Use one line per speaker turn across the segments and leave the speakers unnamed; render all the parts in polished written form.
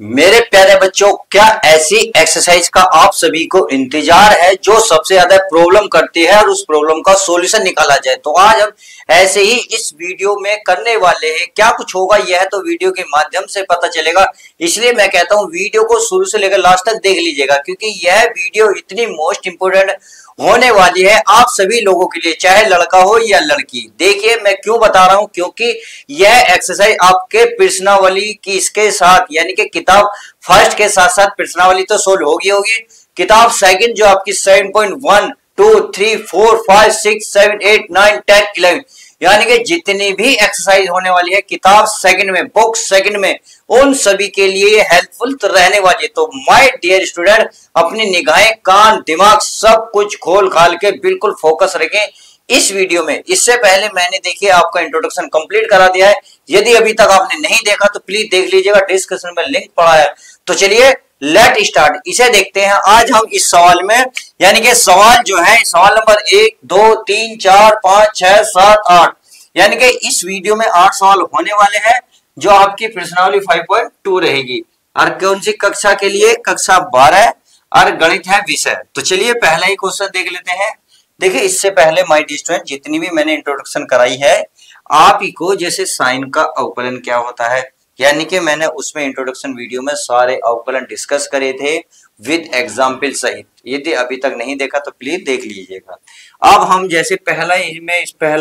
मेरे प्यारे बच्चों, क्या ऐसी एक्सरसाइज का आप सभी को इंतजार है जो सबसे ज्यादा प्रॉब्लम करती है और उस प्रॉब्लम का सॉल्यूशन निकाला जाए? तो आज हम ऐसे ही इस वीडियो में करने वाले हैं। क्या कुछ होगा यह तो वीडियो के माध्यम से पता चलेगा, इसलिए मैं कहता हूं वीडियो को शुरू से लेकर लास्ट तक देख लीजिएगा, क्योंकि यह वीडियो इतनी मोस्ट इंपोर्टेंट होने वाली है आप सभी लोगों के लिए, चाहे लड़का हो या लड़की। देखिए मैं क्यों बता रहा हूं, क्योंकि यह एक्सरसाइज आपके प्रश्नावली की इसके साथ, यानी कि किताब फर्स्ट के साथ साथ प्रश्नावली तो सोल्व होगी होगी, किताब सेकंड जो आपकी 7.1 2 3 4 5 6 7 8 9 10 11 यानी कि जितनी भी एक्सरसाइज होने वाली है किताब सेकंड में, बुक सेकंड में, उन सभी के लिए हेल्पफुल तो रहने वाली है। तो माय डियर स्टूडेंट, अपनी निगाहें, कान, दिमाग सब कुछ खोल खाल के बिल्कुल फोकस रखें इस वीडियो में। इससे पहले मैंने देखिए आपका इंट्रोडक्शन कंप्लीट करा दिया है, यदि अभी तक आपने नहीं देखा तो प्लीज देख लीजिएगा, डिस्क्रिप्शन में लिंक पड़ा है। तो चलिए लेट स्टार्ट, इसे देखते हैं। आज हम इस सवाल में, यानी कि सवाल जो है सवाल नंबर 1 2 3 4 5 6 7 8, यानी कि इस वीडियो में 8 सवाल होने वाले हैं जो आपकी प्रश्नावली 5.2 रहेगी। और कौन सी कक्षा के लिए? कक्षा 12 और गणित है विषय। तो चलिए पहला ही क्वेश्चन देख लेते हैं। देखिए इससे पहले माय डियर स्टूडेंट, जितनी भी मैंने इंट्रोडक्शन कराई है आप ही को, जैसे साइन का अवकलन क्या होता है, यानी कि मैंने उसमें इंट्रोडक्शन वीडियो में सारे अवकलन डिस्कस करे थे विद एग्जाम्पल सहित। यदि अभी तक नहीं देखा तो प्लीज देख लीजिएगा। अब हम जैसे पहला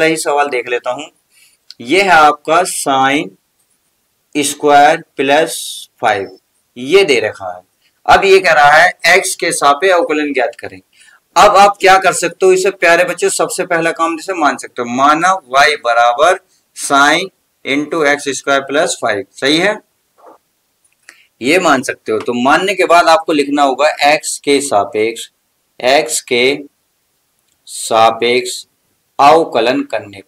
ही सवाल देख लेता हूं। यह है आपका साइन स्क्वायर प्लस 5, ये दे रखा है। अब ये कह रहा है एक्स के सापेक्ष अवकलन ज्ञात करें। अब आप क्या कर सकते हो इसे प्यारे बच्चों, सबसे पहला काम जैसे मान सकते हो, माना y बराबर sine into x square plus 5, सही है, ये मान सकते हो। तो मानने के बाद आपको लिखना होगा x के सापेक्ष अवकलन करने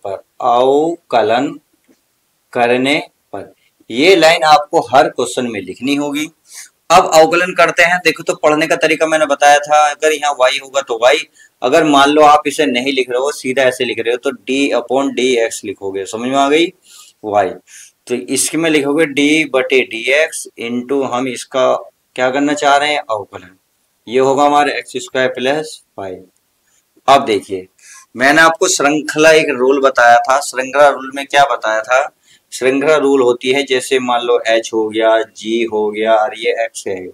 पर ये लाइन आपको हर क्वेश्चन में लिखनी होगी। अब अवकलन करते हैं, देखो तो पढ़ने का तरीका मैंने बताया था, अगर यहाँ y होगा तो y, अगर मान लो आप इसे नहीं लिख रहे हो, सीधा ऐसे लिख रहे हो, तो d अपॉन डी एक्स लिखोगे, समझ में आ गई y। तो इसके में लिखोगे d बटे डी एक्स इंटू, हम इसका क्या करना चाह रहे हैं, अवकलन, ये होगा हमारे एक्स स्क्वायर प्लस 5। अब देखिए मैंने आपको श्रृंखला एक रूल बताया था, श्रृंखला रूल में क्या बताया था, श्रृंखला रूल होती है जैसे मान लो h हो गया, g हो गया और ये x है,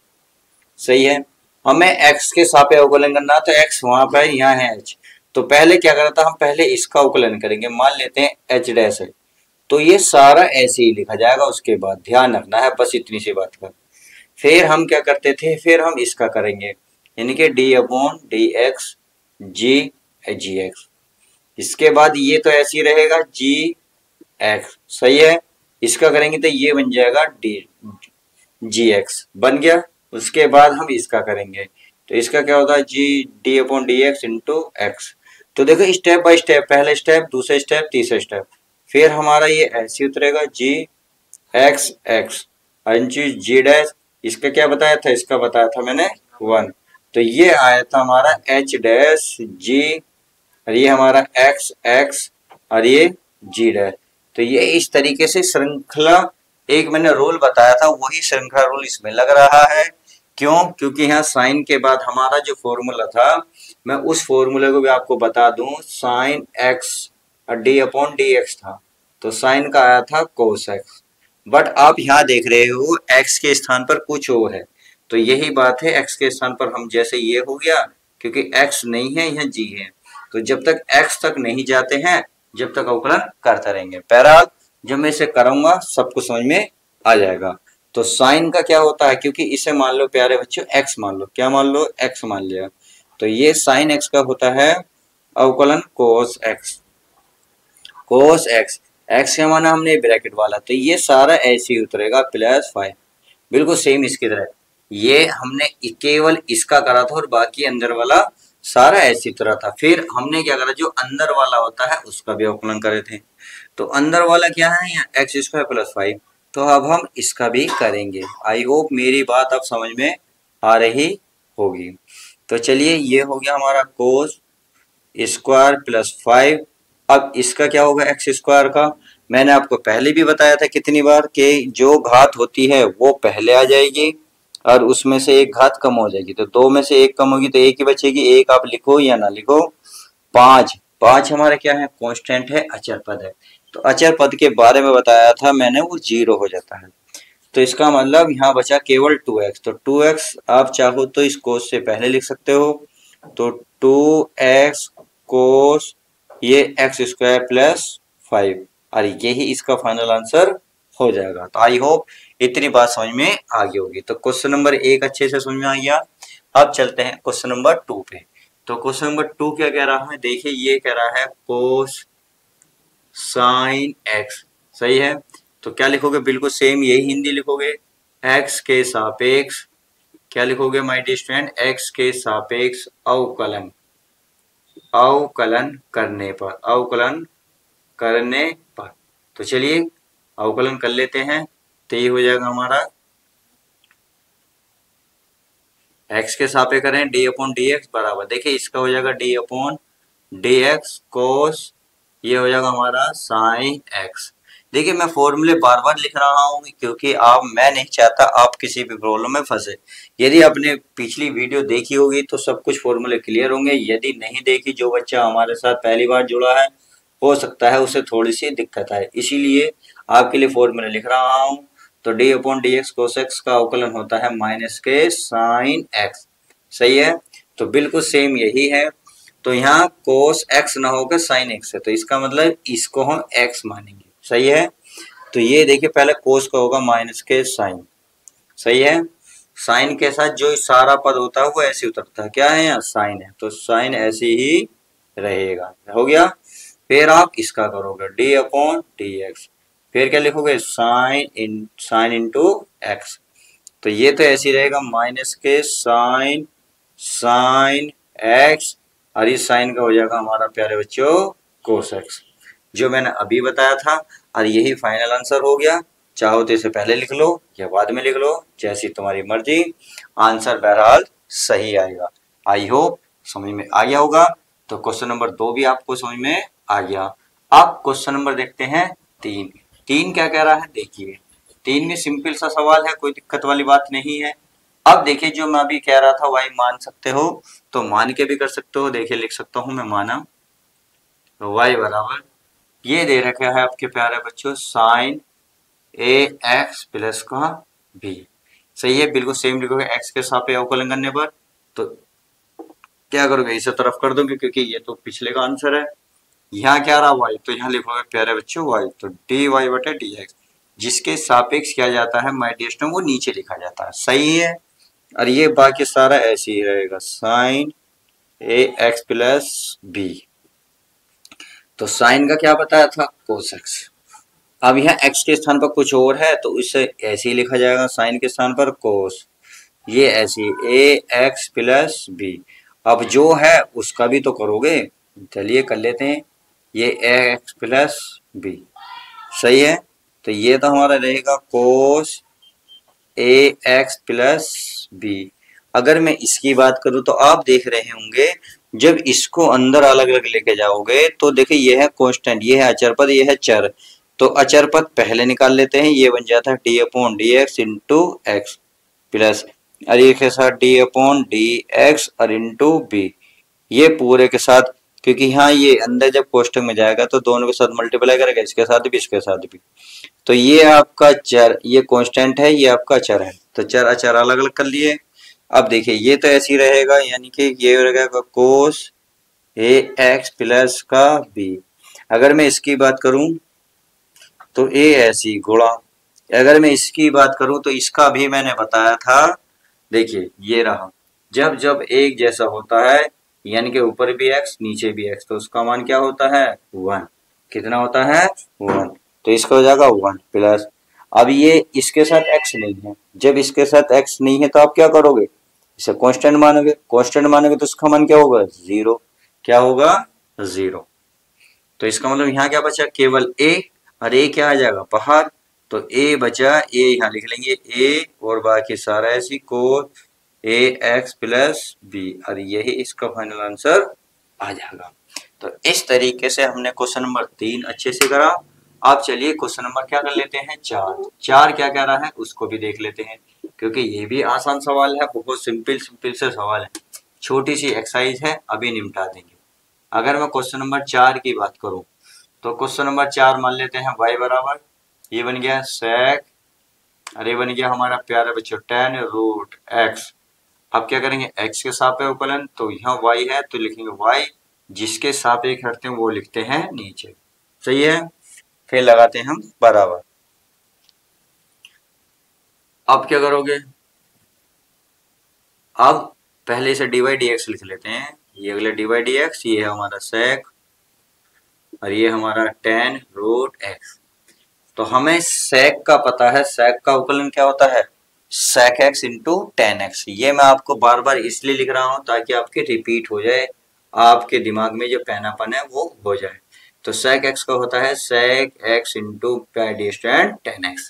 सही है। हमें x के सापेक्ष अवकलन करना, तो x वहां पर है, यहाँ है h। तो पहले क्या करता, हम पहले इसका अवकलन करेंगे, मान लेते हैं h डैश है, तो ये सारा ऐसे ही लिखा जाएगा। उसके बाद ध्यान रखना है बस इतनी सी बात का। फिर हम क्या करते थे, फिर हम इसका करेंगे, यानी कि d अपॉन डी एक्स जी एक्स। इसके बाद ये तो ऐसे ही रहेगा जी एक्स, सही है, इसका करेंगे तो ये बन जाएगा डी जी एक्स, बन गया। उसके बाद हम इसका करेंगे, तो इसका क्या होगा, G D upon d x into x. तो देखो स्टेप बाय स्टेप, पहला स्टेप, दूसरा स्टेप, तीसरा स्टेप, फिर हमारा ये ऐसे उतरेगा जी एक्स एक्स जी डैश, इसका क्या बताया था, इसका बताया था मैंने 1, तो ये आया था हमारा एच डैश जी, और ये हमारा एक्स एक्स और ये जी डैश। तो ये इस तरीके से श्रृंखला, एक मैंने रूल बताया था वही श्रृंखला रूल इसमें लग रहा है। क्यों? क्योंकि यहाँ साइन के बाद हमारा जो फॉर्मूला था, मैं उस फॉर्मूले को भी आपको बता दूं, साइन एक्स और डी अपॉन डी एक्स था, तो साइन का आया था कोस एक्स। बट आप यहाँ देख रहे हो एक्स के स्थान पर कुछ और है, तो यही बात है, एक्स के स्थान पर हम जैसे ये हो गया, क्योंकि एक्स नहीं है यहाँ जी है, तो जब तक एक्स तक नहीं जाते हैं जब तक अवकलन करते रहेंगे। पैरा जब मैं इसे करूंगा सबको समझ में आ जाएगा। तो साइन का क्या होता है, क्योंकि इसे मान लो प्यारे बच्चों एक्स मान लो, क्या मान लो, एक्स मान लिया, तो ये साइन एक्स का होता है अवकलन cos x. Cos x, x का माना हमने ब्रैकेट वाला, तो ये सारा ऐसे ही उतरेगा प्लस 5, बिल्कुल सेम इसकी तरह। ये हमने केवल इसका करा था और बाकी अंदर वाला सारा ऐसी तरह था। फिर हमने क्या करा, जो अंदर वाला होता है उसका भी अवकलन करे थे, तो अंदर वाला क्या है, यहाँ एक्स स्क्वायर प्लस 5, तो अब हम इसका भी करेंगे। आई होप मेरी बात अब समझ में आ रही होगी। तो चलिए ये हो गया हमारा कोस स्क्वायर प्लस 5। अब इसका क्या होगा, एक्स स्क्वायर का, मैंने आपको पहले भी बताया था कितनी बार कि जो घात होती है वो पहले आ जाएगी और उसमें से एक घात कम हो जाएगी, तो दो में से एक कम होगी तो एक ही बचेगी। एक आप लिखो या ना लिखो। पांच, पांच हमारा क्या है, कांस्टेंट है, अचर पद है। तो अचर पद के बारे में बताया था मैंने, वो जीरो हो जाता है। तो इसका मतलब यहाँ बचा केवल 2x। तो 2x आप चाहो तो इस कोस से पहले लिख सकते हो। तो 2x कोस ये एक्स स्क्वायर प्लस 5, और यही इसका फाइनल आंसर हो जाएगा। तो आई होप इतनी बात समझ में आ गई होगी। तो क्वेश्चन नंबर 1 अच्छे से समझ में आ गया। अब चलते हैं क्वेश्चन नंबर 2 पे। तो क्वेश्चन नंबर 2 क्या कह रहा है, देखिए ये कह रहा है कोस साइन एक्स, सही है। तो क्या लिखोगे, बिल्कुल सेम यही हिंदी लिखोगे। एक्स के सापेक्ष क्या लिखोगे माय डियर स्टूडेंट, एक्स के सापेक्ष अवकलन, अवकलन करने पर, अवकलन करने पर। तो चलिए अवकलन कर लेते हैं। तो ये हो जाएगा हमारा एक्स के सापेक्ष करें डी अपॉन डी एक्स बराबर, देखिए इसका हो जाएगा डी अपॉन डी एक्स कोस, ये हो जाएगा हमारा साइन एक्स। देखिए मैं फॉर्मूले बार बार लिख रहा हूँ क्योंकि मैं नहीं चाहता आप किसी भी प्रॉब्लम में फंसे। यदि आपने पिछली वीडियो देखी होगी तो सब कुछ फॉर्मूले क्लियर होंगे। यदि नहीं देखी, जो बच्चा हमारे साथ पहली बार जुड़ा है हो सकता है उसे थोड़ी सी दिक्कत आए, इसीलिए आपके लिए फॉर्मूले लिख रहा हूँ। तो D upon d x cos x का अवकलन होता है माइनस के साइन एक्स, सही है। तो बिल्कुल सेम यही है। तो यहाँ कोस एक्स ना होकर साइन एक्स है, तो इसका मतलब इसको हम एक्स मानेंगे, सही है। तो ये देखिए पहले कोस का होगा माइनस के साइन, सही है। साइन के साथ जो सारा पद होता है वो ऐसे उतरता है, क्या है यहाँ साइन है, तो साइन ऐसे ही रहेगा, हो गया। फिर आप इसका करोगे डी अपॉन डी एक्स, फिर क्या लिखोगे साइन इंटू एक्स। तो ये तो ऐसे ही रहेगा माइनस के साइन साइन एक्स, और इस साइन का हो जाएगा हमारा प्यारे बच्चों कोस एक्स, जो मैंने अभी बताया था। और यही फाइनल आंसर हो गया। चाहो तो इसे पहले लिख लो या बाद में लिख लो, जैसी तुम्हारी मर्जी, आंसर बहरहाल सही आएगा। आई होप समझ में आ गया होगा। तो क्वेश्चन नंबर 2 भी आपको समझ में आ गया। अब क्वेश्चन नंबर देखते हैं 3। 3 क्या कह रहा है, देखिए 3 में सिंपल सा सवाल है, कोई दिक्कत वाली बात नहीं है। अब देखिए जो मैं अभी कह रहा था वही मान सकते हो, तो मान के भी कर सकते हो। देखिए लिख सकता हूं मैं माना, तो y बराबर ये दे रखा है आपके प्यारे बच्चों साइन ए एक्स प्लस का बी, सही है। बिल्कुल सेम लिखोगे एक्स के सापेक्ष अवकलन करने पर। तो क्या करोगे, इसे तरफ कर दोगे क्योंकि ये तो पिछले का आंसर है। यहाँ क्या रहा y, तो यहाँ लिखोगे प्यारे बच्चों y, तो डी वाई बटे डी एक्स, जिसके सापेक्ष किया जाता है माय डियर स्टूडेंट वो नीचे लिखा जाता है, सही है। और ये बाकी सारा ऐसे ही रहेगा साइन ए एक्स प्लस बी। तो साइन का क्या बताया था, कोस एक्स। अब यहाँ एक्स के स्थान पर कुछ और है तो इसे ऐसे ही लिखा जाएगा, साइन के स्थान पर कोस, ये ऐसे ए एक्स प्लस बी। अब जो है उसका भी तो करोगे, चलिए कर लेते हैं, ये एक्स प्लस बी, सही है। तो ये तो हमारा रहेगा कोस ए एक्स प्लस बी। अगर मैं इसकी बात करूं तो आप देख रहे होंगे जब इसको अंदर अलग अलग लेके जाओगे तो देखिए ये है कांस्टेंट, ये है अचर पद, ये है चर। तो अचर पद पहले निकाल लेते हैं, ये बन जाता है D upon d x into x plus, और ये के साथ डी अपॉन डी एक्स और इंटू बी, ये पूरे के साथ, क्योंकि यहाँ ये अंदर जब कोष्टक में जाएगा तो दोनों के साथ मल्टीप्लाई करेगा, इसके साथ भी इसके साथ भी। तो ये आपका चर, ये कांस्टेंट है, ये आपका चर है, तो चर अचर अलग अलग कर लिए। अब देखिए ये तो ऐसे ही रहेगा, यानी कि ये रहेगा कोस ए एक्स प्लस का बी। अगर मैं इसकी बात करूं तो ए ऐसी गुणा, अगर मैं इसकी बात करूं तो इसका भी मैंने बताया था। देखिए ये रहा, जब जब एक जैसा होता है यानी कि ऊपर भी एक्स नीचे भी एक्स, तो उसका मान क्या होता है 1। कितना होता है 1, तो इसका हो जाएगा 1 प्लस। अब ये इसके साथ एक्स नहीं है, जब इसके साथ एक्स नहीं है तो आप क्या करोगे, इसे कांस्टेंट मानोगे, कांस्टेंट मानोगे तो उसका मान क्या होगा 0, क्या होगा 0। तो इसका मतलब यहाँ क्या बचा, केवल ए, और ए क्या आ जाएगा बाहर, तो ए बचा, ए यहाँ लिख लेंगे ए, और बाकी सारा ऐसी को ए एक्स प्लस बी, और यही इसका फाइनल आंसर आ जाएगा। तो इस तरीके से हमने क्वेश्चन नंबर 3 अच्छे से करा। अब चलिए क्वेश्चन नंबर क्या कर लेते हैं, 4। 4 क्या कह रहा है उसको भी देख लेते हैं, क्योंकि ये भी आसान सवाल है, बहुत सिंपल सिंपल से सवाल है, छोटी सी एक्सरसाइज है, अभी निपटा देंगे। अगर मैं क्वेश्चन नंबर 4 की बात करूं तो क्वेश्चन नंबर 4 मान लेते हैं y बराबर, ये बन गया sec, अरे बन गया हमारा प्यारा बच्चों tan रूट x। अब क्या करेंगे, x के सापेक्ष अवकलन, तो यहाँ y है तो लिखेंगे y, जिसके सापेक्ष रखते हैं वो लिखते हैं नीचे, सही है। फिर लगाते हैं हम बराबर। अब क्या करोगे, अब पहले से dy dx लिख लेते हैं, ये अगले dy dx, ये है हमारा sec और ये हमारा tan रूट x। तो हमें sec का पता है, sec का अवकलन क्या होता है, sec x into tan x। ये मैं आपको बार बार इसलिए लिख रहा हूं ताकि आपके रिपीट हो जाए, आपके दिमाग में जो पहनापन है वो हो जाए। तो sec x का होता है sec x into tan x,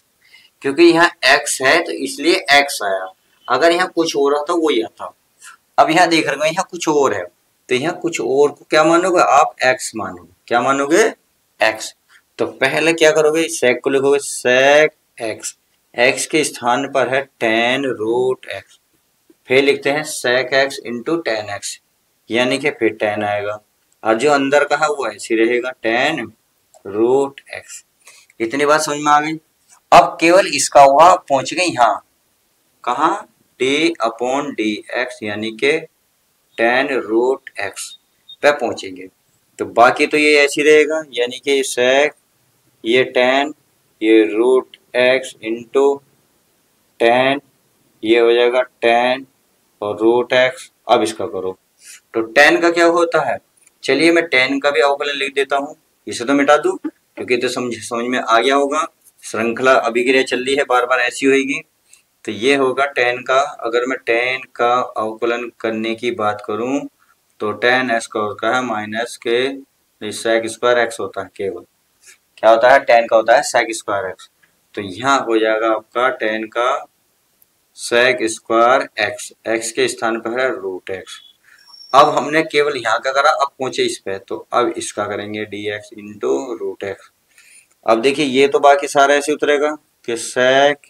क्योंकि यहाँ x है तो इसलिए x आया, अगर यहाँ कुछ और आता वो ही आता। अब यहाँ देख रहे हो यहाँ कुछ और है, तो यहाँ कुछ और को क्या मानोगे आप, x मानोगे, क्या मानोगे, x। तो पहले क्या करोगे, sec को लिखोगे sec x, x के स्थान पर है tan रूट x, फिर लिखते हैं sec x into tan x, यानी कि फिर tan आएगा, और जो अंदर का है वो ऐसे रहेगा tan रूट x। इतनी बात समझ में आ गई। अब केवल इसका हुआ पहुंच गए यहाँ, कहाँ, d अपॉन डी एक्स, यानी के tan रूट x पे पहुंचेंगे। तो बाकी तो ये ऐसे रहेगा, यानी कि sec, ये tan, ये रूट x इंटू tan, ये हो जाएगा tan और रूट x। अब इसका करो, तो tan का क्या होता है, चलिए मैं tan का भी अवकलन लिख देता हूँ, इसे तो मिटा दूं क्योंकि तो समझ में आ गया होगा, श्रृंखला अभिक्रिया चल रही है, बार बार ऐसी होगी। तो ये होगा tan का, अगर मैं tan का अवकलन करने की बात करूं तो tan x का होता है माइनस के sec स्क्वायर x होता है, केवल क्या होता है, tan का होता है sec स्क्वायर x। तो यहाँ हो जाएगा आपका tan का sec स्क्वायर x, x के स्थान पर है रूट x। अब हमने केवल यहाँ का करा, अब पहुंचे इस पे, तो अब इसका करेंगे dx इंटू रूट x। अब देखिए ये तो बाकी सारा ऐसे उतरेगा कि sec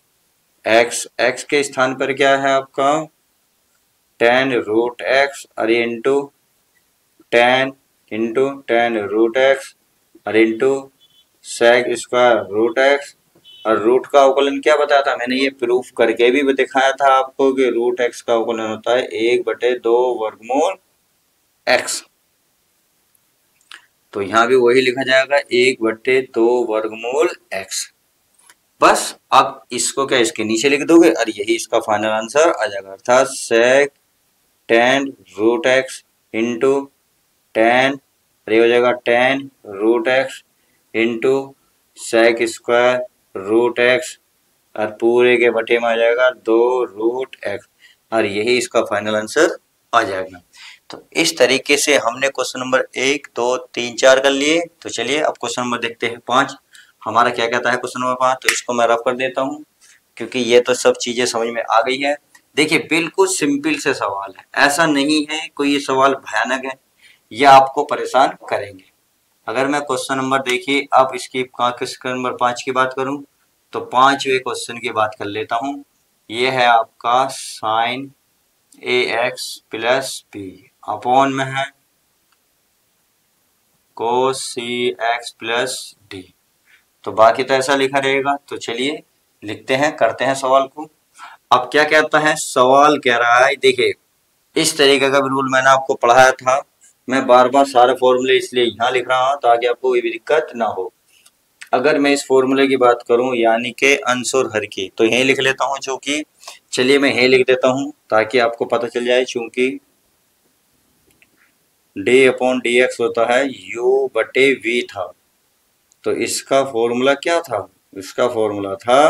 x, x के स्थान पर क्या है आपका tan रूट x, अरे इंटू tan रूट x और into sec square root x। और रूट का अवकलन क्या बताया था मैंने, ये प्रूफ करके भी दिखाया था आपको कि रूट x का अवकलन होता है 1/2 वर्गमूल x। तो यहाँ भी वही लिखा जाएगा 1/2 वर्गमूल x। बस अब इसको क्या इसके नीचे लिख दोगे और यही इसका फाइनल आंसर आ जाएगा, अर्थात sec tan root x into tan, ये हो जाएगा tan root x into sec square root x, और पूरे के बटे में आ जाएगा 2 रूट x, और यही इसका फाइनल आंसर आ जाएगा। तो इस तरीके से हमने क्वेश्चन नंबर 1, 2, 3, 4 कर लिए। तो चलिए अब क्वेश्चन नंबर देखते हैं 5। हमारा क्या कहता है क्वेश्चन नंबर 5, तो इसको मैं रफ कर देता हूँ क्योंकि ये तो सब चीजें समझ में आ गई है। देखिए बिल्कुल सिंपल से सवाल है, ऐसा नहीं है कोई ये सवाल भयानक है, ये आपको परेशान करेंगे। अगर मैं क्वेश्चन नंबर देखिए अब इसकी क्वेश्चन नंबर 5 की बात करूं तो 5वें क्वेश्चन की बात कर लेता हूं। ये है आपका sine ax plus b upon में है cos cx प्लस d। तो बाकी तो ऐसा लिखा रहेगा। तो चलिए लिखते हैं, करते हैं सवाल को। अब क्या कहता है सवाल, कह रहा है देखिए इस तरीके का रूल मैंने आपको पढ़ाया था, मैं बार बार सारे फॉर्मूले इसलिए यहाँ लिख रहा हूँ ताकि आपको कोई भी दिक्कत ना हो। अगर मैं इस फॉर्मूले की बात करूं यानी कि अंश और हर की, तो यही लिख लेता हूं, चूंकि चलिए मैं यही लिख देता हूं ताकि आपको पता चल जाए, चूंकि d अपॉन डी एक्स होता है u बटे v था। तो इसका फॉर्मूला क्या था, इसका फॉर्मूला था,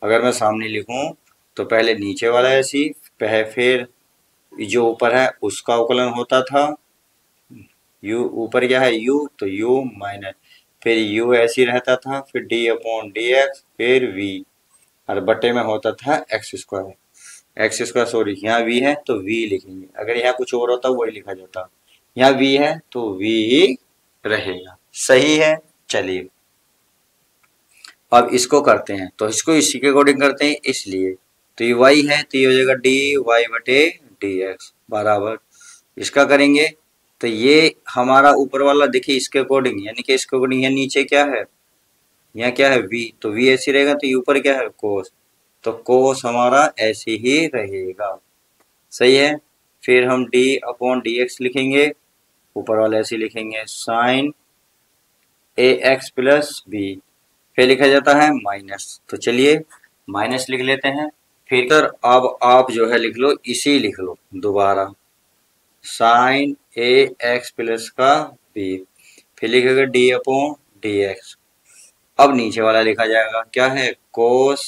अगर मैं सामने लिखूं तो पहले नीचे वाला ऐसी, फिर जो ऊपर है उसका अवकलन होता था, u ऊपर क्या है u, तो u माइनस, फिर u ऐसी रहता था, फिर d अपॉन डी एक्स, फिर v, और बटे में होता था एक्स स्क्वायर, सॉरी यहाँ v है तो v लिखेंगे, अगर यहाँ कुछ और होता वही लिखा जाता, यहाँ v है तो v ही रहेगा, सही है। चलिए अब इसको करते हैं तो इसको इसी के अकॉर्डिंग करते हैं, इसलिए तो ये y है तो ये हो जाएगा dy बटे dx बराबर, इसका करेंगे तो ये हमारा ऊपर वाला देखिए इसके अकॉर्डिंग, यानी कि इसके अकॉर्डिंग, यहाँ नीचे क्या है, यहाँ क्या है v, तो v ऐसे रहेगा तो ये ऊपर क्या है cos, तो cos हमारा ऐसे ही रहेगा, सही है। फिर हम d अपॉन dx लिखेंगे, ऊपर वाला ऐसे लिखेंगे साइन ax प्लस b, फिर लिखा जाता है माइनस, तो चलिए माइनस लिख लेते हैं। फिर सर अब आप जो है लिख लो, इसी लिख लो दोबारा साइन ए एक्स प्लस का बी, फिर लिखेगा डी अपॉन डी एक्स। अब नीचे वाला लिखा जाएगा क्या है कोस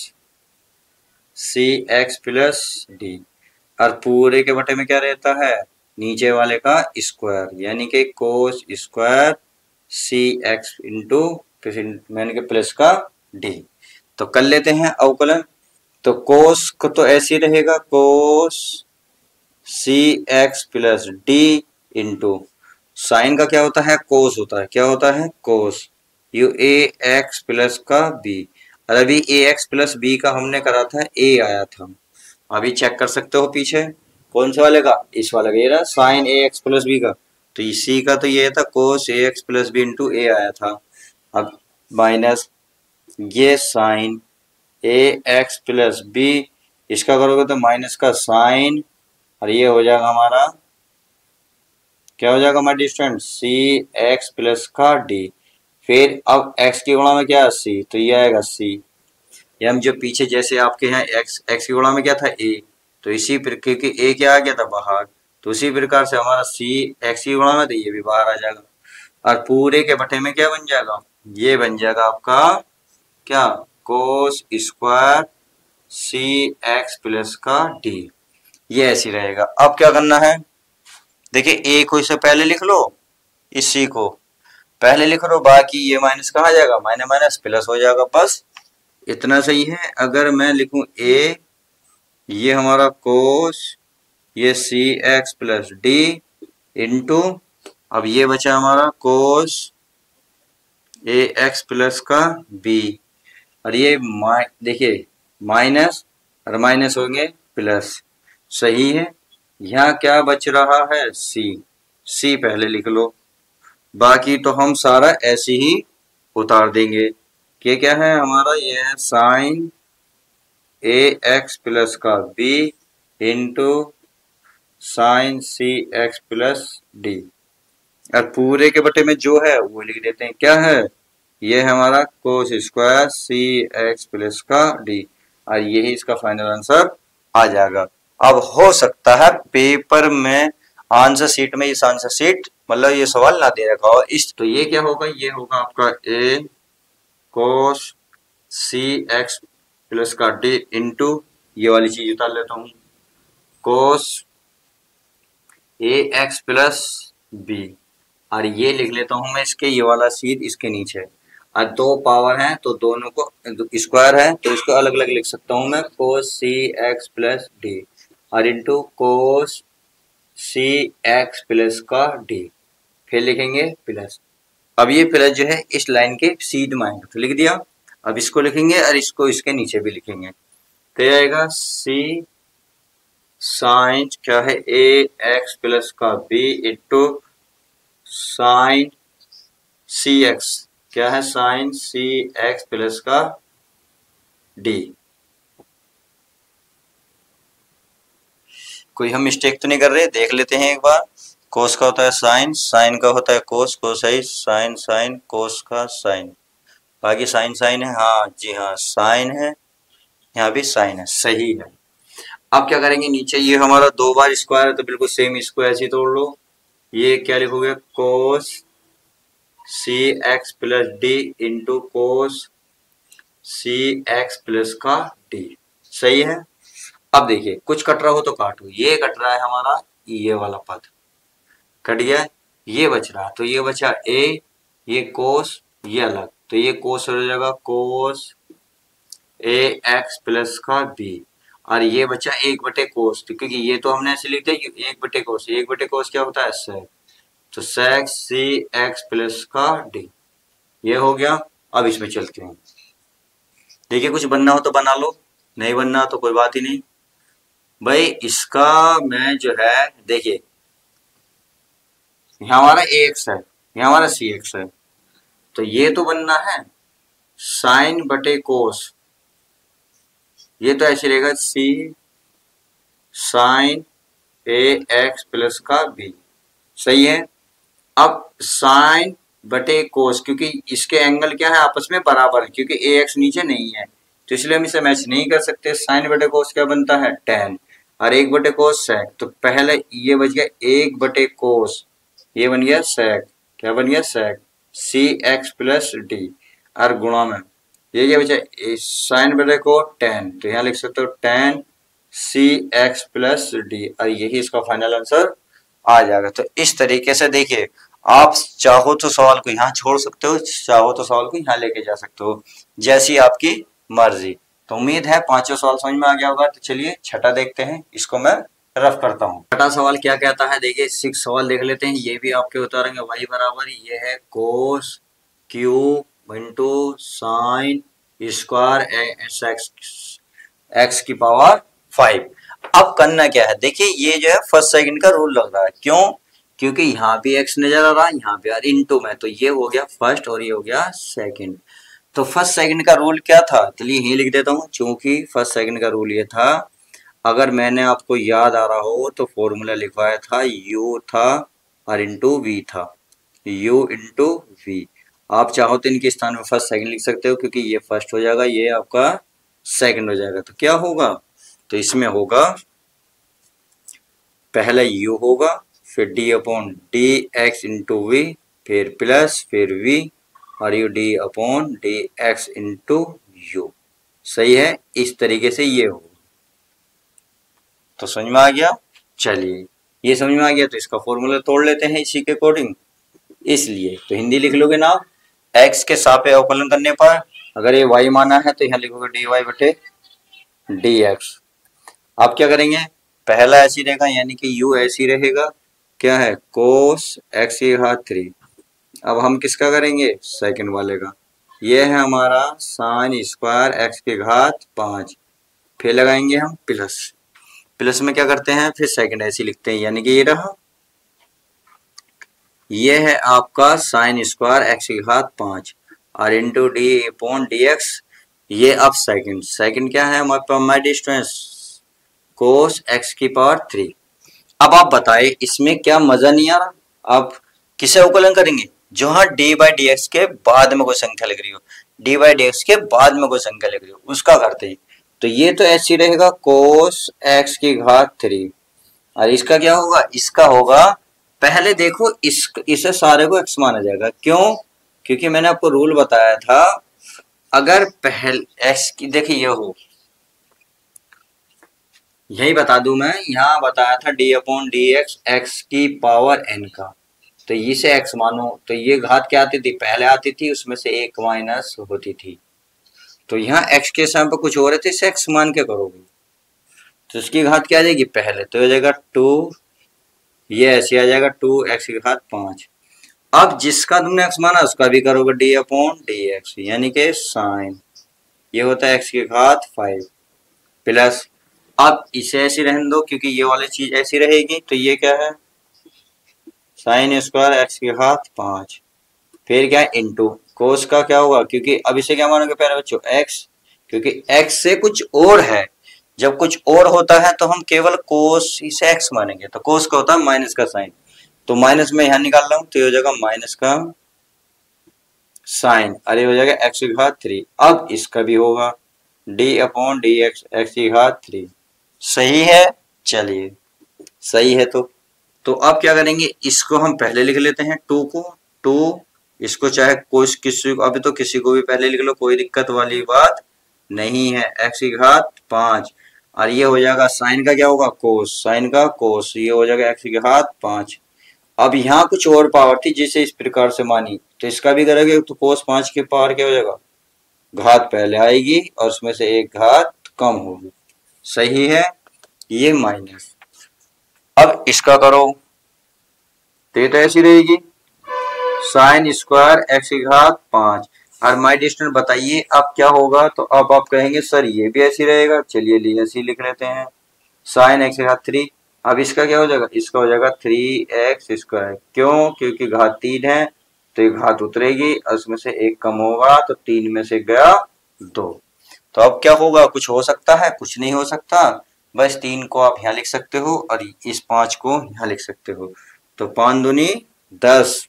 सी एक्स प्लस डी, और पूरे के बटे में क्या रहता है नीचे वाले का स्क्वायर, यानी कि कोस स्क्वायर सी एक्स इंटू मैंने के प्लस का डी। तो कर लेते हैं अवकलन, तो कोस को तो ऐसे ही रहेगा cos C X plus D into sine का क्या होता है कोस होता है, क्या होता है कोस, यू ए एक्स प्लस का बी, और अभी ए एक्स प्लस बी का हमने करा था ए आया था, अभी चेक कर सकते हो पीछे कौन से वाले का, इस वाले का, ये रहा साइन ए एक्स प्लस बी का, तो इसी का तो ये था कोस ए एक्स प्लस बी इंटू ए आया था। अब माइनस ये साइन ए एक्स प्लस बी, इसका करोगे तो माइनस का साइन, और ये हो जाएगा हमारा क्या हो जाएगा हमारा डिस्टेंस सी एक्स प्लस का डी, फिर अब x की गुणा में क्या है c, तो ये आएगा c, ये हम जो पीछे जैसे आपके यहाँ x की गुणा में क्या था a, तो इसी प्रकार क्योंकि a क्या आ गया था बाहर, तो उसी प्रकार से हमारा c x की गुणा में, तो ये भी बाहर आ जाएगा, और पूरे के बटे में क्या बन जाएगा, ये बन जाएगा आपका क्या कोस स्क्वायर सी एक्स प्लस का डी, ये ऐसी रहेगा। अब क्या करना है, देखिए ए को इससे पहले लिख लो, इसी को पहले लिख लो, बाकी ये माइनस कहाँ जाएगा, माइनस माइनस प्लस हो जाएगा, बस इतना सही है। अगर मैं लिखूं ए, ये हमारा कोस ये सी एक्स प्लस डी इंटू, अब ये बचा हमारा कोस ए एक्स प्लस का बी, और ये देखिए माइनस और माइनस होंगे प्लस, सही है। यहाँ क्या बच रहा है सी, सी पहले लिख लो, बाकी तो हम सारा ऐसे ही उतार देंगे कि क्या है हमारा ये है साइन ए एक्स प्लस का बी इंटू साइन सी एक्स प्लस डी, और पूरे के बटे में जो है वो लिख देते हैं, क्या है ये है हमारा कोस स्क्वायर सी एक्स प्लस का डी, और यही इसका फाइनल आंसर आ जाएगा। अब हो सकता है पेपर में आंसर शीट में, इस आंसर शीट मतलब ये सवाल ना दे रखा हो इस, तो ये क्या होगा, ये होगा आपका ए कोस सी एक्स प्लस का डी इंटू, ये वाली चीज उतार लेता हूँ कोस ए एक्स प्लस बी, और ये लिख लेता हूँ मैं इसके ये वाला सीध इसके नीचे, और दो पावर है तो दोनों को स्क्वायर है तो इसको अलग अलग लिख सकता हूँ मैं कोस सी एक्स प्लस डी, और into cos C X plus का डी, फिर लिखेंगे प्लस, अब ये प्लस जो है इस लाइन के सीध में आएगा तो लिख दिया, अब इसको लिखेंगे और इसको इसके नीचे भी लिखेंगे, तो ये आएगा सी साइन क्या है ए एक्स प्लस का बी इंटू साइन सी एक्स क्या है साइन सी एक्स प्लस का डी। कोई हम मिस्टेक तो नहीं कर रहे, देख लेते हैं एक बार। कोस का होता है साइन, साइन का होता है कोस, कोसाइन साइन साइन कोस का साइन, बाकी साइन साइन है, हाँ जी हाँ साइन है, यहाँ भी साइन है, सही है। अब क्या करेंगे नीचे ये हमारा दो बार स्क्वायर है तो बिल्कुल सेम इसको ऐसे ही तोड़ लो, ये क्या लिखोगे cos C X plus D into cos C X plus का डी, सही है। अब देखिए कुछ कट रहा हो तो काटो, ये कट रहा है हमारा ये वाला पद कट गया, ये बच रहा तो ये बचा ए, ये कोस ये अलग, तो ये कोस हो जाएगा कोस ए एक्स प्लस का बी, और ये बचा एक बटे कोस, तो क्योंकि ये तो हमने ऐसे लिखते हैं एक बटे कोस, एक बटे कोस क्या होता है सेक, तो सेक सी एक्स प्लस का डी, ये हो गया। अब इसमें चलते हैं, देखिए कुछ बनना हो तो बना लो, नहीं बनना तो कोई बात ही नहीं भाई। इसका मैं जो है देखिए, यहाँ हमारा ax है, यहाँ हमारा cx है, तो ये तो बनना है साइन बटे कोस, ये तो ऐसे रहेगा सी साइन ए एक्स प्लस का बी, सही है। अब साइन बटे कोस, क्योंकि इसके एंगल क्या है आपस में बराबर है, क्योंकि ए एक्स नीचे नहीं है तो इसलिए हम इसे मैच नहीं कर सकते। साइन बटे कोस क्या बनता है टेन, और एक बटे कोस सेक, तो पहले ये बच गया एक बटे कोस, ये बन गया सेक, क्या बन गया सेक सी एक्स प्लस डी, और गुणा में ये क्या बचा साइन बटे को टेन, तो यहाँ लिख सकते हो टेन सी एक्स प्लस डी, और यही इसका फाइनल आंसर आ जाएगा। तो इस तरीके से देखिए, आप चाहो तो सवाल को यहाँ छोड़ सकते हो, चाहो तो सवाल को यहाँ लेके जा सकते हो, जैसी आपकी मर्जी। तो उम्मीद है पांचों सवाल समझ में आ गया होगा। तो चलिए छठा देखते हैं, इसको मैं रफ करता हूँ। छठा सवाल क्या कहता है, देखिए 6 सवाल देख लेते हैं, ये भी आपके उतारेंगे y बराबर ये है cos cube into sine square x की पावर 5। अब करना क्या है, देखिए ये जो है फर्स्ट सेकंड का रूल लग रहा है, क्यों, क्योंकि यहाँ भी x नजर आ रहा है, यहाँ पे इनटू में, तो ये हो गया फर्स्ट और ये हो गया सेकंड। तो फर्स्ट सेकंड का रूल क्या था, चलिए यही लिख देता हूँ, क्योंकि फर्स्ट सेकंड का रूल ये था, अगर मैंने आपको याद आ रहा हो तो फॉर्मूला लिखवाया था u था और इंटू वी था, u इंटू वी। आप चाहो तो इनके स्थान में फर्स्ट सेकंड लिख सकते हो, क्योंकि ये फर्स्ट हो जाएगा, ये आपका सेकंड हो जाएगा। तो क्या होगा, तो इसमें होगा पहले u होगा, फिर d upon d x into v, फिर प्लस फिर v, और u d upon d x into u, सही है। इस तरीके से ये होगा। तो समझ में आ गया, चलिए ये समझ में आ गया, तो इसका फॉर्मूला तोड़ लेते हैं इसी के अकॉर्डिंग। इसलिए तो हिंदी लिख लोगे ना, x के सापेक्ष अवकलन करने पर अगर ये y माना है तो यहाँ लिखोगे dy बटे dx। आप क्या करेंगे, पहला ऐसी रहेगा, यानी कि u ऐसी रहेगा, क्या है कोस x की घात 3। अब हम किसका करेंगे, सेकंड वाले का, ये है हमारा साइन स्क्वायर x की घात 5, फिर लगाएंगे हम प्लस, प्लस में क्या करते हैं फिर सेकंड ऐसी लिखते हैं, यानी कि ये रहा, ये है आपका साइन स्क्वायर एक्स की घात 5 और into D upon d x. ये अब सेकंड, सेकंड क्या है हमारे पास माय डिस्टेंस कोस एक्स की पावर 3। अब आप बताएं इसमें क्या मजा नहीं आ रहा, अब किसे अवकलन करेंगे, जो हाँ डी बाई डी एक्स के बाद में कोई संख्या लिख रही हो, डी बाई डी एक्स के बाद में कोई संख्या लिख रही हो उसका करते हैं। तो ये तो ऐसी रहेगा कोस एक्स की घात 3, और इसका क्या होगा, इसका होगा पहले देखो इसे सारे को x माना जाएगा, क्यों, क्योंकि मैंने आपको रूल बताया था, अगर पहले x की देखिए ये हो, यही बता दूं मैं, यहाँ बताया था d upon d x x की पावर n का, तो इसे x मानो, तो ये घात क्या आती थी, पहले आती थी उसमें से एक माइनस होती थी, तो यहाँ x के स्थान पर कुछ और है तो इसे x मान के करोगे, तो इसकी घात क्या आ जाएगी पहले, तो हो जाएगा 2, ये ऐसे आ जाएगा 2x की घात 5। अब जिसका तुमने x माना उसका भी करोगे डी अपॉन डी एक्स, यानी कि साइन, ये होता है x की घात 5 प्लस, अब इसे ऐसी रहने दो क्योंकि ये वाली चीज ऐसी रहेगी, तो ये क्या है साइन स्क्वायर x की घात 5, फिर क्या है इंटू कोस का क्या होगा, क्योंकि अब इसे क्या मानोगे पहले बच्चों x, क्योंकि x से कुछ और है, जब कुछ और होता है तो हम केवल कोस इसे x मानेंगे, तो कोस का होता है माइनस का साइन, तो माइनस में यहां निकाल रहा हूं तो ये हो जाएगा माइनस का साइन, अरे हो जाएगा x की घात 3। अब इसका भी होगा d upon d x x की घात 3, सही है, चलिए सही है। तो अब क्या करेंगे, इसको हम पहले लिख लेते हैं 2 को, 2 इसको चाहे कोई किसी को, अभी तो किसी को भी पहले लिख लो, कोई दिक्कत वाली बात नहीं है, x की घात 5, और ये हो जाएगा साइन का क्या होगा कोस, साइन का कोस, ये हो जाएगा x की घात 5। अब यहाँ कुछ और पावर थी जिसे इस प्रकार से मानी, तो इसका भी करेंगे, तो कोस 5 की पावर क्या हो जाएगा, घात पहले आएगी और उसमें से एक घात कम होगी, सही है, ये माइनस। अब इसका करो तो ये तो ऐसी रहेगी साइन स्क्वायर एक्स की घात 5, और माय डियर स्टूडेंट बताइए अब क्या होगा, तो अब आप कहेंगे सर ये भी ऐसे रहेगा, चलिए लिए ऐसे लिख लेते हैं, साइन एक्स घात 3। अब इसका क्या हो जाएगा, इसका हो जाएगा 3x²। क्यों, क्योंकि घात 3 है तो ये घात उतरेगी और उसमें से एक कम होगा तो 3 में से गया 2। तो अब क्या होगा, कुछ हो सकता है, कुछ नहीं हो सकता, बस 3 को आप यहाँ लिख सकते हो और इस 5 को यहाँ लिख सकते हो। तो 5 दूनी 10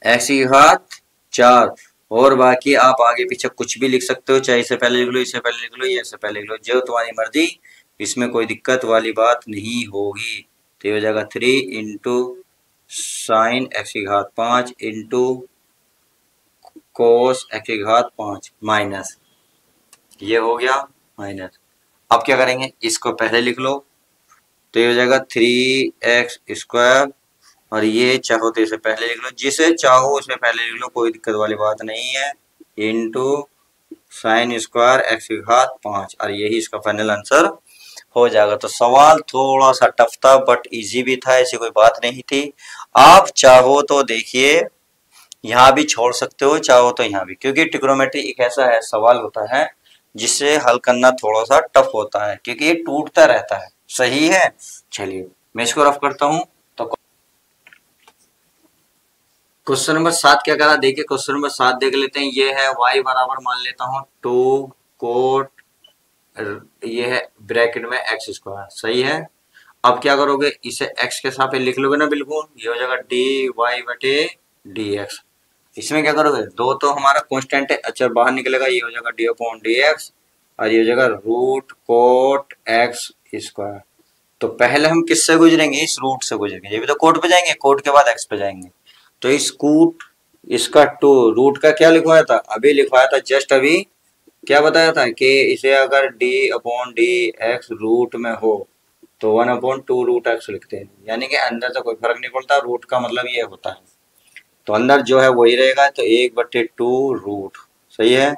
एक्स की घात 4। और बाकी आप आगे पीछे कुछ भी लिख सकते हो, चाहे इससे पहले लिख लो, इससे पहले लिख लो, या इससे पहले लिख लो, जो तुम्हारी मर्जी, इसमें कोई दिक्कत वाली बात नहीं होगी। तो ये हो जाएगा 3 इंटू साइन एक्स की घात 5 इंटू कोस एक्स की घात 5 माइनस, ये हो गया माइनस। अब क्या करेंगे, इसको पहले लिख लो, तो ये हो जाएगा 3x²। और ये चाहो तो इसे पहले लिख लो, जिसे चाहो उसमें पहले लिख लो, कोई दिक्कत वाली बात नहीं है, इंटू साइन स्क्वायर एक्स की घात 5। और यही इसका फाइनल आंसर हो जाएगा। तो सवाल थोड़ा सा टफ था बट इजी भी था, ऐसी कोई बात नहीं थी। आप चाहो तो देखिए यहाँ भी छोड़ सकते हो, चाहो तो यहाँ भी, क्योंकि ट्रिग्नोमेट्री एक ऐसा है सवाल होता है जिसे हल करना थोड़ा सा टफ होता है, क्योंकि ये टूटता रहता है। सही है, चलिए मैं इसको रफ करता हूँ। तो क्वेश्चन नंबर 7 क्या करा, देखिए क्वेश्चन नंबर 7 देख लेते हैं। ये है y बराबर मान लेता हूँ 2 कोट, ये है ब्रैकेट में x²। सही है, अब क्या करोगे, इसे x के सापेक्ष लिख लोगे ना, बिल्कुल ये हो जाएगा dy/dx। इसमें क्या करोगे, दो तो हमारा कांस्टेंट है, अच्छा बाहर निकलेगा, ये हो जाएगा d/dx और ये हो जाएगा रूट कोट x²। तो पहले हम किससे गुजरेंगे, इस रूट से गुजरेंगे, ये भी तो कोट पे जाएंगे, कोट के बाद एक्स पे जाएंगे। तो इस कूट इसका 2 रूट का क्या लिखवाया था, अभी लिखवाया था जस्ट अभी, क्या बताया था कि इसे अगर d/dx रूट में हो तो 1/2 रूट x लिखते हैं, यानी कि अंदर से कोई फर्क नहीं पड़ता, रूट का मतलब ये होता है, तो अंदर जो है वही रहेगा, तो 1/2 रूट। सही है,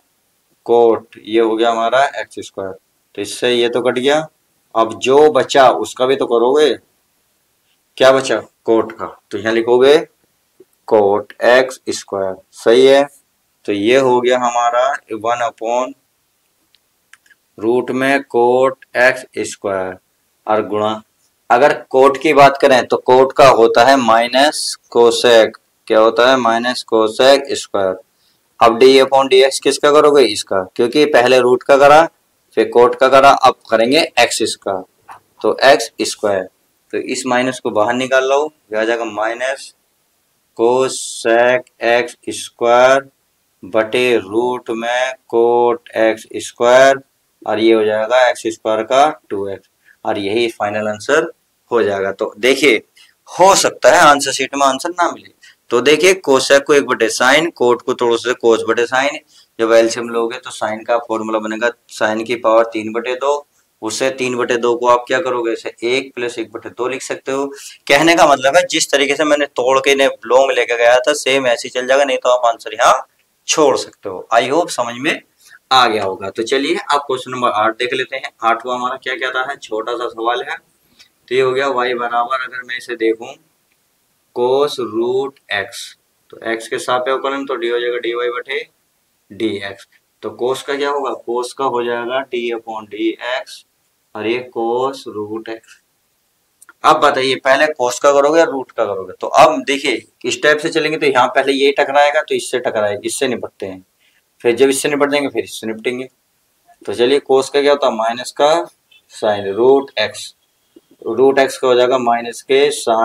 कोट ये हो गया हमारा x²। तो इससे ये तो कट गया, अब जो बचा उसका भी तो करोगे, क्या बचा कोट का, तो यहाँ लिखोगे कोट x²। सही है, तो ये हो गया हमारा 1/रूट में कोट x²। और गुणा, अगर कोट की बात करें तो कोट का होता है माइनस कोसेक, क्या होता है माइनस कोसेक²। अब d/dx किसका करोगे, इसका, क्योंकि पहले रूट का करा फिर कोट का करा, अब करेंगे x का, तो x²। तो इस माइनस को बाहर निकाल लो, आ जाएगा माइनस कोसेक x² बटे रूट में कोट x²। और ये हो जाएगा x² का 2x, और यही फाइनल आंसर हो जाएगा। तो देखिए हो सकता है आंसर शीट में आंसर ना मिले, तो देखिए कोसेक को 1/साइन, कोट को थोड़ा सा कोस बटे साइन, जब एलसीएम लोगे तो साइन का फॉर्मूला बनेगा साइन की पावर 3/2, उससे 3/2 को आप क्या करोगे, इसे 1 + 1/2 लिख सकते हो। कहने का मतलब है जिस तरीके से मैंने तोड़ के ने लॉन्ग लेके गया था सेम ऐसे चल जाएगा, नहीं तो आप आंसर यहाँ छोड़ सकते हो। आई होप समझ में आ गया होगा। तो चलिए आप क्वेश्चन नंबर 8 देख लेते हैं। 8वां हमारा क्या कहता है, छोटा सा सवाल है। तो ये हो गया y बराबर, अगर मैं इसे देखूं कोस रूट x, तो x के सापेक्ष अवकलन, तो d हो जाएगा dy/dx। तो कोस का क्या होगा, कोस का हो जाएगा d/dx और ये कोस रूट x। अब बताइए पहले कोस का करोगे या रूट का करोगे, तो अब देखिए इस टाइप से चलेंगे तो यहाँ पहले ये टकराएगा तो इससे टकराएगा, इससे निपटते हैं, फिर जब इससे निपट जाएंगे फिर इससे निपटेंगे। तो चलिए कोस का क्या होता है, माइनस का साइन रूट x का हो जाएगा माइनस के साइन